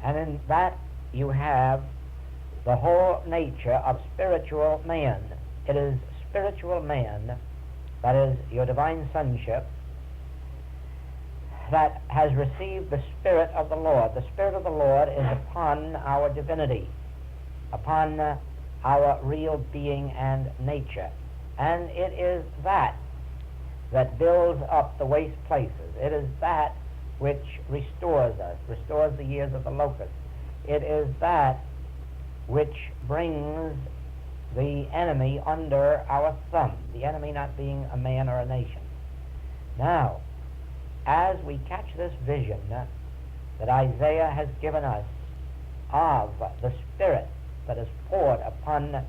And in that you have the whole nature of spiritual man. It is spiritual man, that is your divine sonship, that has received the Spirit of the Lord. The Spirit of the Lord is upon our divinity, upon our real being and nature. And it is that builds up the waste places. It is that which restores us, restores the years of the locust. It is that which brings the enemy under our thumb, the enemy not being a man or a nation. Now, as we catch this vision that Isaiah has given us of the Spirit that is poured upon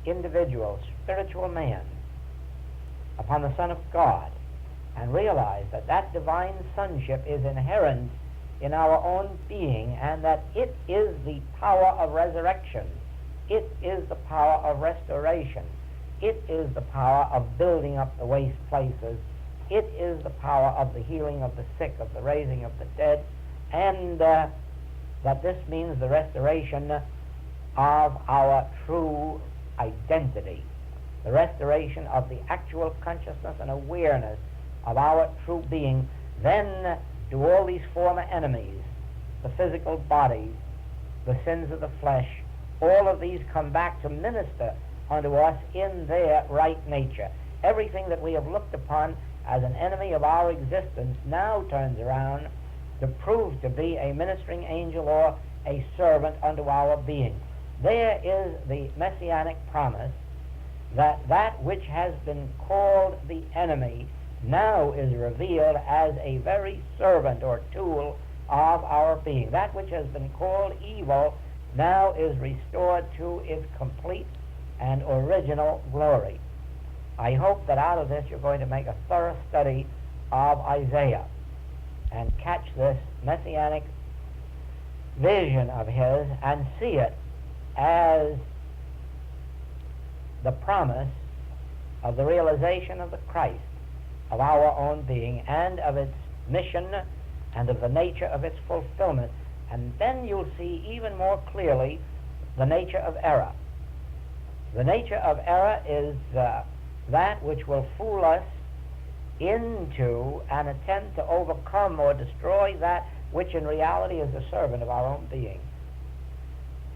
individual spiritual man, upon the Son of God, and realize that that divine sonship is inherent in our own being, and that it is the power of resurrection, it is the power of restoration, it is the power of building up the waste places, it is the power of the healing of the sick, of the raising of the dead, and that this means the restoration of our true identity, the restoration of the actual consciousness and awareness of our true being. Then do all these former enemies, the physical body, the sins of the flesh, all of these come back to minister unto us in their right nature. Everything that we have looked upon as an enemy of our existence now turns around to prove to be a ministering angel or a servant unto our being. There is the messianic promise that that which has been called the enemy now is revealed as a very servant or tool of our being. That which has been called evil now is restored to its complete and original glory. I hope that out of this you're going to make a thorough study of Isaiah and catch this messianic vision of his and see it as the promise of the realization of the Christ, of our own being, and of its mission, and of the nature of its fulfillment. And then you'll see even more clearly the nature of error. The nature of error is that which will fool us into an attempt to overcome or destroy that which in reality is the servant of our own being,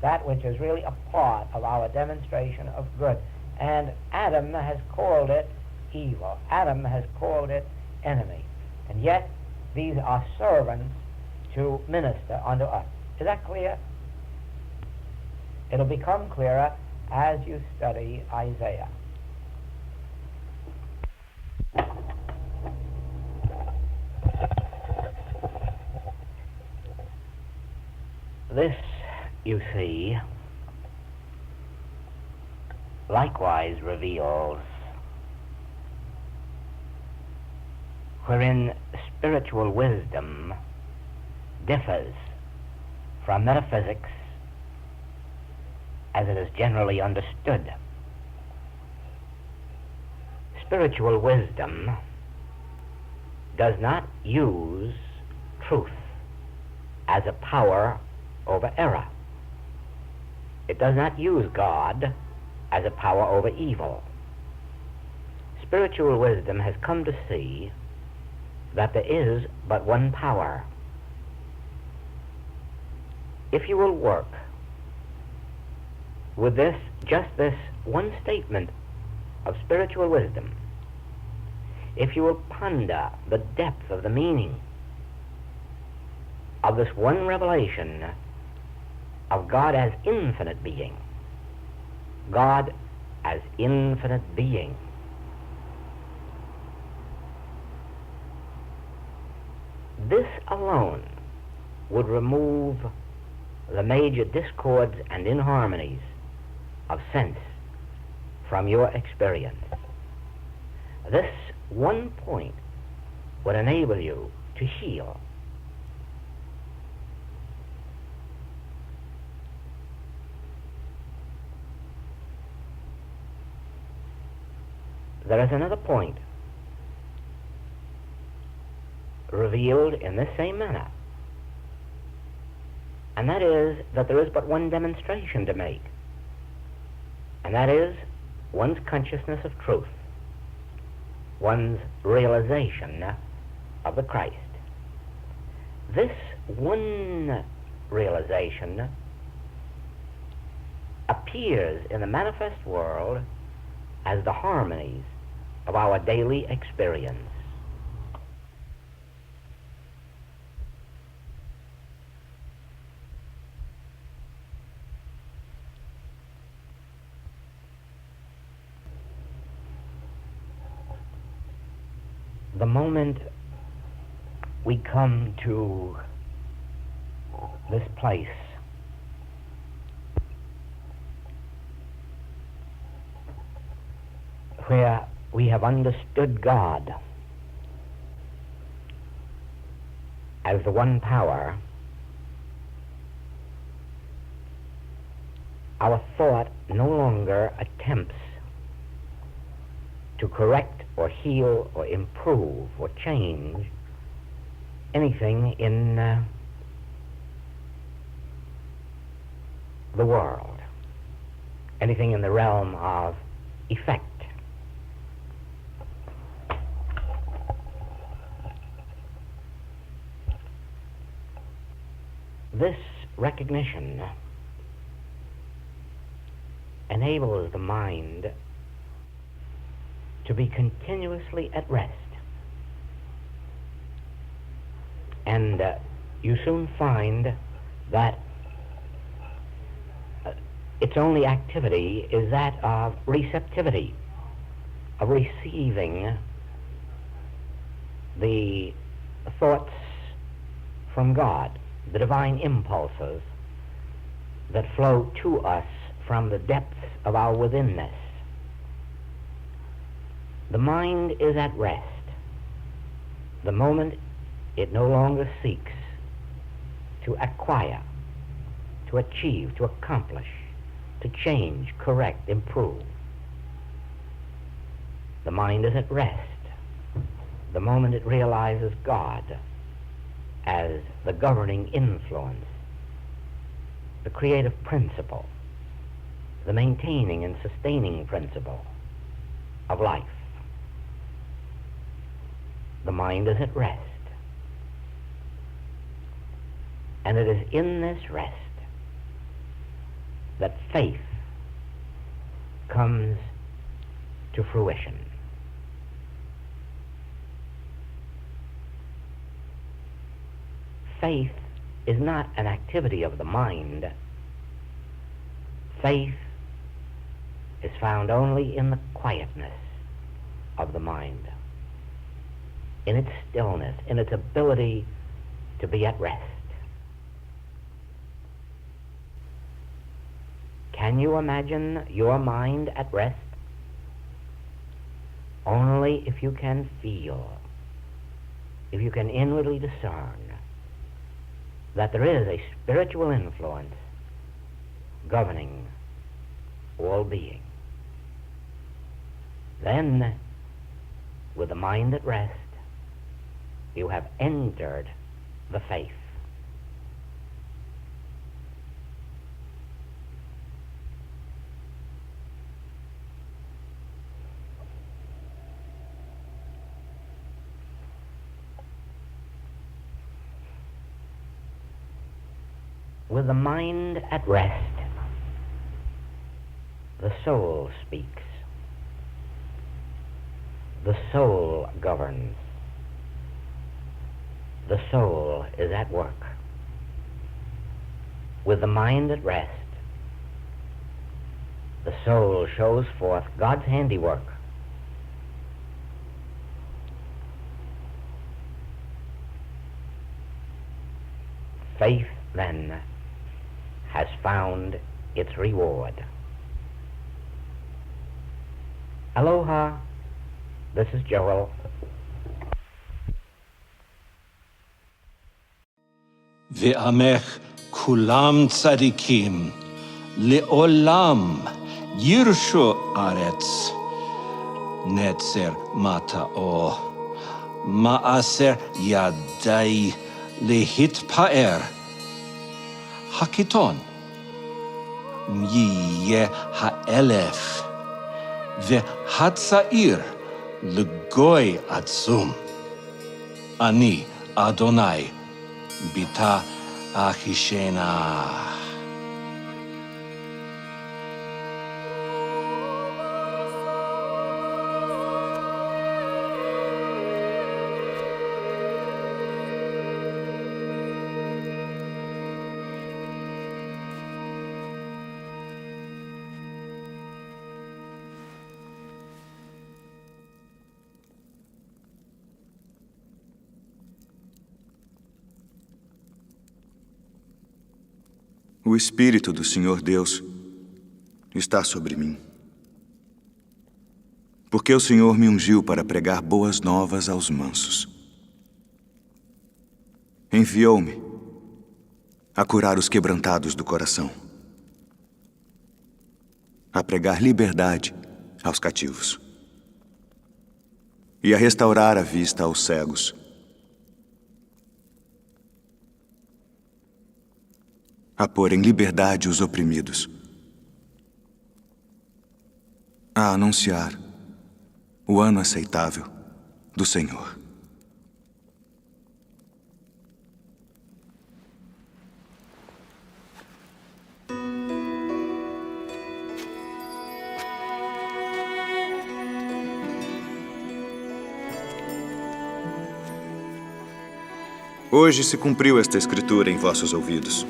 that which is really a part of our demonstration of good. And Adam has called it evil. Adam has called it enemy. And yet these are servants to minister unto us. Is that clear? It'll become clearer as you study Isaiah. This, you see, likewise reveals wherein spiritual wisdom differs from metaphysics as it is generally understood. Spiritual wisdom does not use truth as a power over error. It does not use God as a power over evil. Spiritual wisdom has come to see that there is but one power. If you will work with this, just this one statement of spiritual wisdom, if you will ponder the depth of the meaning of this one revelation of God as infinite being, God as infinite being, this alone would remove the major discords and inharmonies of sense from your experience. This one point would enable you to heal. There is another point revealed in this same manner. And that is that there is but one demonstration to make, and that is one's consciousness of truth, one's realization of the Christ. This one realization appears in the manifest world as the harmonies of our daily experience. The moment we come to this place where we have understood God as the one power, our thought no longer attempts to correct or heal or improve or change anything in the world, anything in the realm of effect. This recognition enables the mind to be continuously at rest. And you soon find that its only activity is that of receptivity, of receiving the thoughts from God, the divine impulses that flow to us from the depths of our withinness. The mind is at rest the moment it no longer seeks to acquire, to achieve, to accomplish, to change, correct, improve. The mind is at rest the moment it realizes God as the governing influence, the creative principle, the maintaining and sustaining principle of life. The mind is at rest. And it is in this rest that faith comes to fruition. Faith is not an activity of the mind. Faith is found only in the quietness of the mind, in its stillness, in its ability to be at rest. Can you imagine your mind at rest? Only if you can feel, if you can inwardly discern that there is a spiritual influence governing all being. Then, with the mind at rest, you have entered the faith. With the mind at rest, the soul speaks. The soul governs. The soul is at work. With the mind at rest, the soul shows forth God's handiwork. Faith, then, has found its reward. Aloha, this is Joel. ועמך כולם צדיקים, לעולם ירשו ארץ. נצר מטעו, מעשר ידי להתפאר. הקיטון. יהיה האלף, והצעיר לגוי עצום. אני, אדוני, ביתה אחישנה. O Espírito do Senhor Deus está sobre mim, porque o Senhor me ungiu para pregar boas novas aos mansos. Enviou-me a curar os quebrantados do coração, a pregar liberdade aos cativos e a restaurar a vista aos cegos, a pôr em liberdade os oprimidos, a anunciar o ano aceitável do Senhor. Hoje se cumpriu esta escritura em vossos ouvidos.